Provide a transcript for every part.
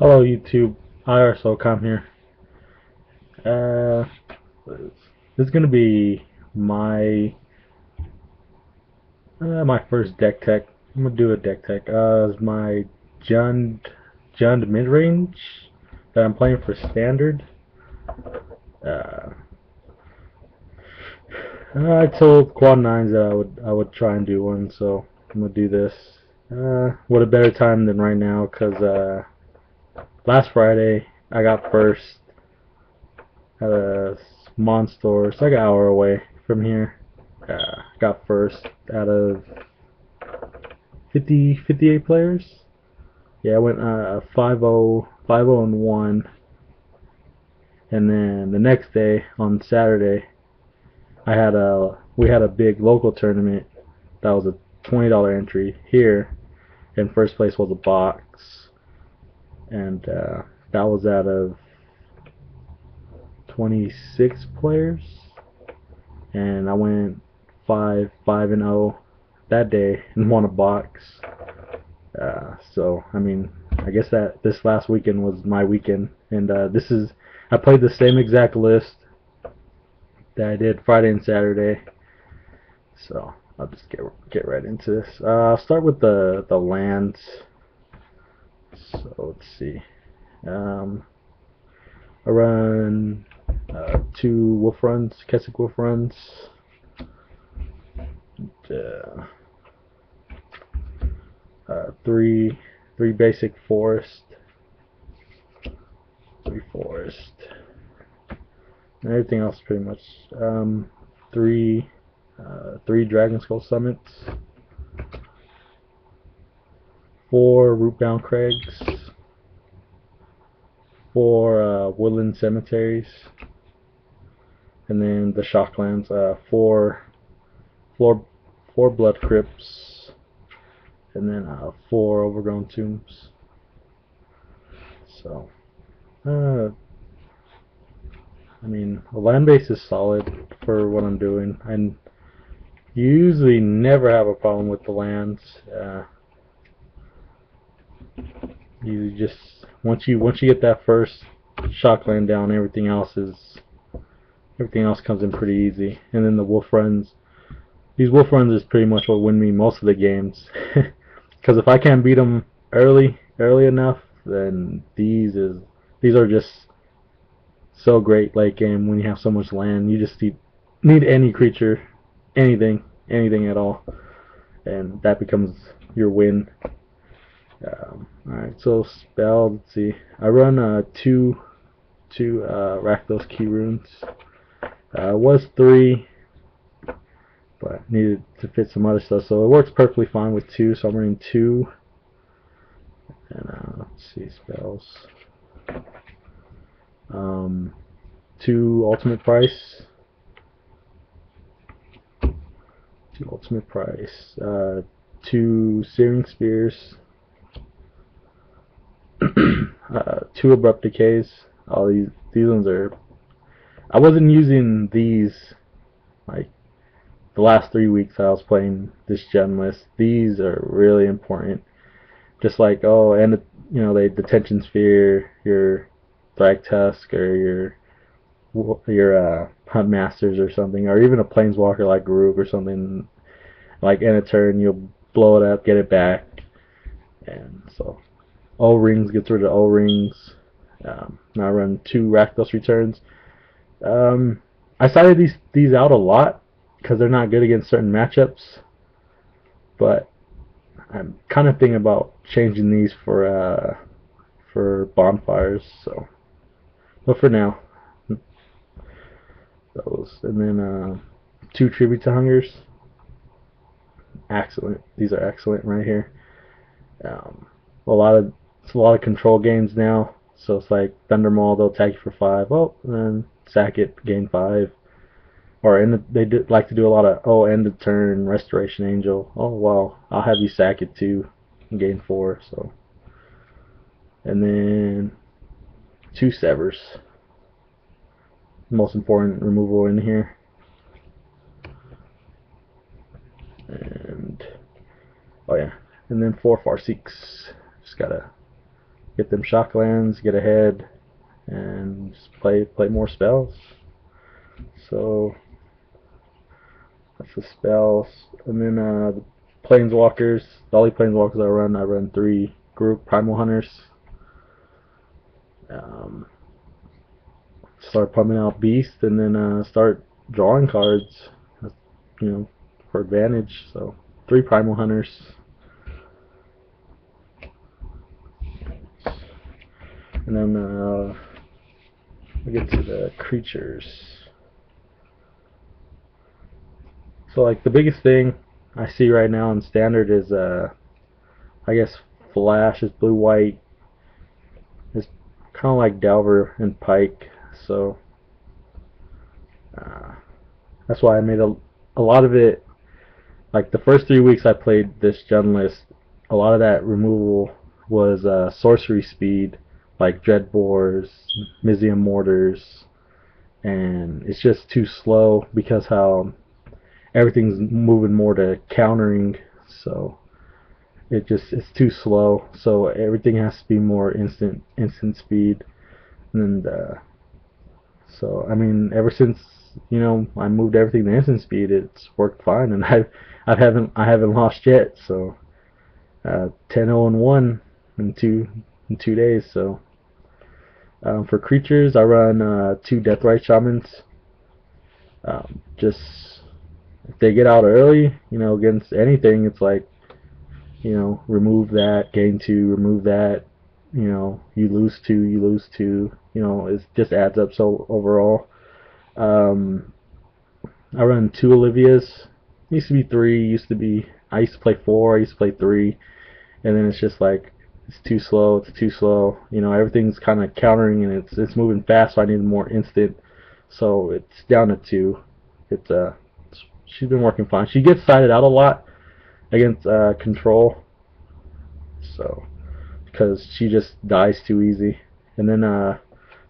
Hello YouTube, IRSoCalm here. Uh, this is gonna be my my first deck tech. I'm gonna do a deck tech. It's my Jund mid range that I'm playing for standard. Uh, I told Quad Nines that I would try and do one, so I'm gonna do this. What a better time than right now, cause last Friday I got first at a Monster. It's like an hour away from here. Got first out of 58 players. Yeah, I went 5-0, 5-0 and 1. And then the next day on Saturday, we had a big local tournament that was a $20 entry here, and first place was a box, and that was out of 26 players, and I went 5 and 0 that day and won a box. So I mean, I guess that this last weekend was my weekend, and I played the same exact list that I did Friday and Saturday. So I'll just get right into this. I'll start with the lands. So let's see. I run two wolf runs, Keswick wolf runs. Uh, three basic forest, three forest, and everything else pretty much. Three three Dragon Skull summits, four Rootbound Crags, four woodland cemeteries, and then the Shocklands, four blood crypts, and then four overgrown tombs. So, I mean, the land base is solid for what I'm doing. I usually never have a problem with the lands. You just once you get that first Shockland down, everything else comes in pretty easy. And then the wolf runs. These wolf runs is pretty much what win me most of the games. Because if I can't beat them early enough, then these are just so great late game when you have so much land. You just need any creature, anything at all, and that becomes your win. Alright, so spell. Let's see. I run two Rakdos key runes. Was three, but needed to fit some other stuff, so it works perfectly fine with two. So I'm running two. And let's see, spells. Two ultimate price. Two searing spears. Two abrupt decays. All these ones are. I wasn't using these like the last 3 weeks I was playing this gen list. These are really important. Just like and the detention sphere, your Thrag Tusk, or your Hunt Masters or something, or even a Planeswalker like Garuk or something. Like in a turn, you'll blow it up, get it back, and so O-Rings gets rid of O-Rings. Now I run two Rakdos returns. I cited these out a lot because they're not good against certain matchups, but I'm kind of thinking about changing these for bonfires. So, but for now, those, and then two Tribute to Hungers. Excellent. These are excellent right here. It's a lot of control games now. So it's like Thunder Maul, they'll attack you for 5. Oh, and then sack it, gain 5. Or they like to do a lot of end of turn Restoration Angel. Oh well, I'll have you sack it too, and gain 4. So, and then two Severs. Most important removal in here. And oh yeah, and then 4 Farseeks. Just gotta get them shock lands, get ahead, and just play more spells. So that's the spells, and then the planeswalkers. The only planeswalkers I run 3 group primal hunters. Um, start pumping out beasts, and then start drawing cards, you know, for advantage. So 3 primal hunters. And then we get to the creatures. So like the biggest thing I see right now in standard is I guess Flash is blue white. It's kind of like Delver and Pike. So that's why I made a lot of it. Like the first 3 weeks I played this gen list, a lot of that removal was sorcery speed, like Dreadbores, Mizium Mortars, and it's just too slow because how everything's moving more to countering, so it's too slow. So everything has to be more instant speed, and so I mean ever since I moved everything to instant speed, it's worked fine, and I haven't lost yet. So 10-0-1 in 2 days. So for creatures, I run 2 Deathrite Shamans. Just if they get out early, against anything, it's like, remove that, gain 2, remove that, you lose 2, you lose 2, it just adds up. So overall, I run 2 Olivias. Used to be 3, I used to play 4, I used to play 3, and then it's just like, it's too slow, everything's kind of countering, and it's moving fast, so I need more instant. So it's down to 2. She's been working fine. She gets sided out a lot against control, so because she just dies too easy. And then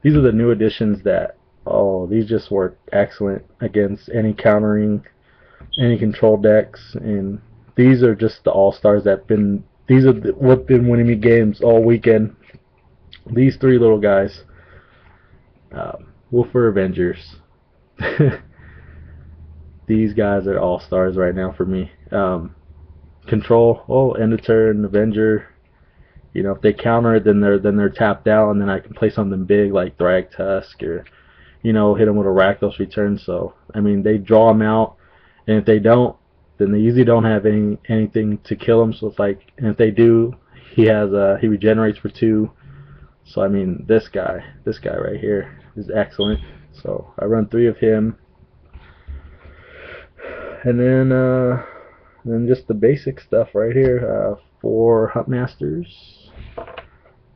these are the new additions that, these just work excellent against any countering, any control decks, and these are just the all-stars these are what been winning me games all weekend. These 3 little guys, Wolfer Avengers. These guys are all-stars right now for me. Control, end of turn, Avenger. If they counter it, then they're tapped out, and then I can play something big like Thrag Tusk, or hit them with a Rakdos Return. So I mean, they draw them out, and if they don't, then they usually don't have anything to kill them. So it's like, and if they do, he regenerates for 2. So I mean, this guy right here is excellent. So I run 3 of him, and then just the basic stuff right here. 4 Huntmasters,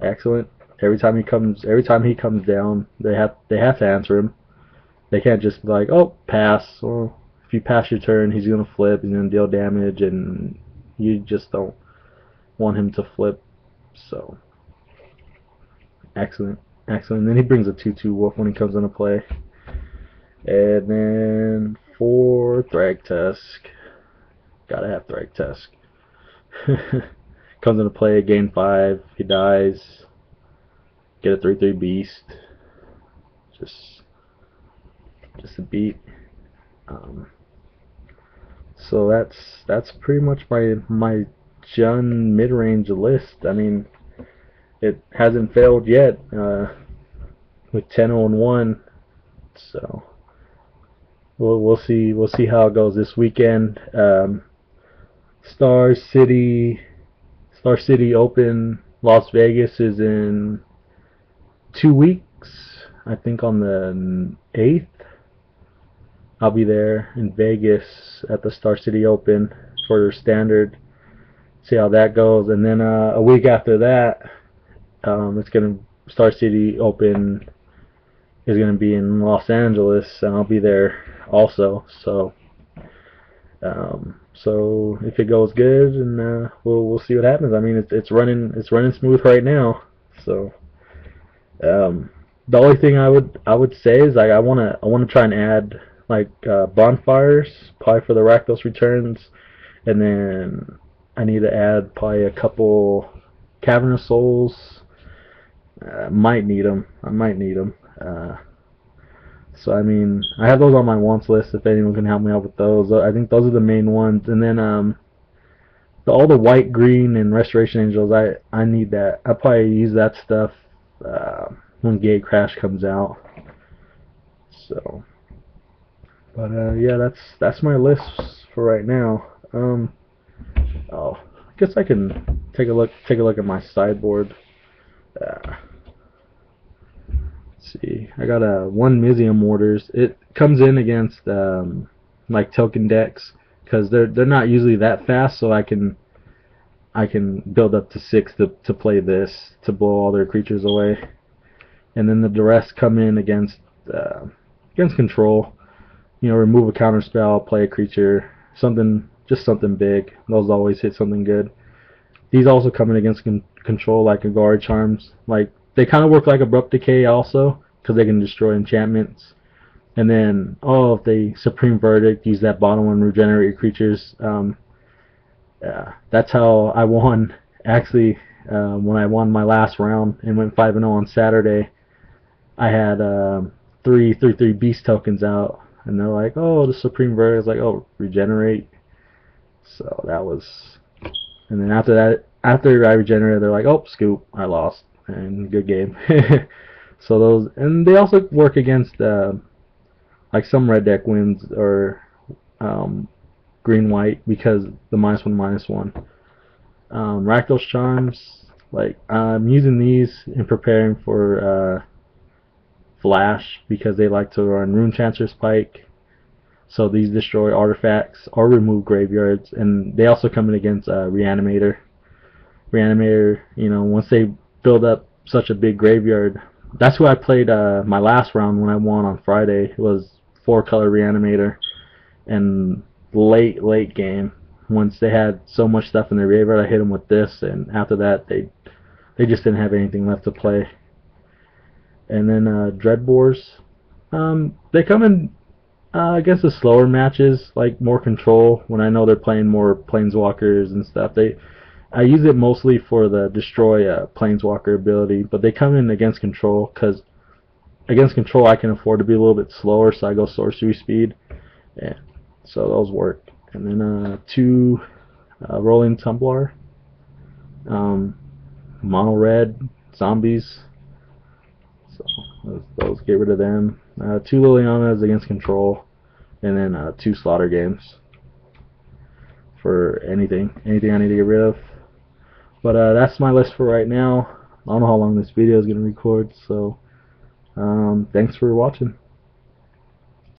excellent. Every time he comes down, they have to answer him. They can't just be like, oh, pass. Well, if you pass your turn, he's gonna flip, he's gonna deal damage, and you just don't want him to flip. So excellent. And then he brings a 2/2 wolf when he comes into play. And then 4 Thrag Tusk. Gotta have Thrag Tusk. Comes into play, gain 5, he dies. Get a 3/3 beast. Just a beat. So that's pretty much my Jun mid-range list. I mean, it hasn't failed yet with 10-0-1. So we'll see how it goes this weekend. Star City Open Las Vegas is in 2 weeks. I think on the 8th. I'll be there in Vegas at the Star City Open for standard. See how that goes, and then a week after that, Star City Open is gonna be in Los Angeles, and I'll be there also. So if it goes good, and we'll see what happens. I mean, it's running smooth right now. So the only thing I would say is, like, I wanna try and add like bonfires, probably for the Rakdos returns, and then I need to add probably a couple Cavern of Souls, Might need them. I might need them. So I mean, I have those on my wants list. If anyone can help me out with those, I think those are the main ones. And then all the white, green, and restoration angels. I need that. I'll probably use that stuff when Gate Crash comes out. So, but yeah, that's my list for right now. Oh, I guess I can take a look at my sideboard. Let's see, I got a one Mizium Mortars. It comes in against like token decks because they're not usually that fast, so I can build up to 6 to play this to blow all their creatures away, and then the rest come in against control. You know, remove a counter spell, play a creature, just something big. Those always hit something good. These also come in against control, like Agari Charms. Like they kind of work like Abrupt Decay also, because they can destroy enchantments. And then, oh, if they Supreme Verdict, use that bottom one, regenerate your creatures. That's how I won. Actually, when I won my last round and went 5-0 on Saturday, I had 3/3 beast tokens out, and they're like, "Oh, the Supreme Verdict." I was like, "Oh, regenerate." So that was, and then after I regenerated, they're like, "Oh, scoop, I lost," and good game. So those, and they also work against like some red deck wins or green white because the -1/-1. Rakdos Charms, like I'm using these in preparing for Flash because they like to run Rune Chancer's Pike. So these destroy artifacts or remove graveyards, and they also come in against Reanimator. Reanimator, you know, once they build up such a big graveyard, that's who I played my last round when I won on Friday. It was 4-color Reanimator, and late game, once they had so much stuff in their graveyard, I hit them with this, and after that they just didn't have anything left to play. And then Dreadbores, they come in I guess the slower matches, like more control, when I know they're playing more planeswalkers and stuff. I use it mostly for the destroy planeswalker ability, but they come in against control because against control I can afford to be a little bit slower, so I go sorcery speed, and so those work. And then 2 Rolling Tumbler, mono red zombies. So those get rid of them. 2 Lilianas against control, and then 2 Slaughter Games for anything I need to get rid of. But that's my list for right now. I don't know how long this video is going to record, so thanks for watching.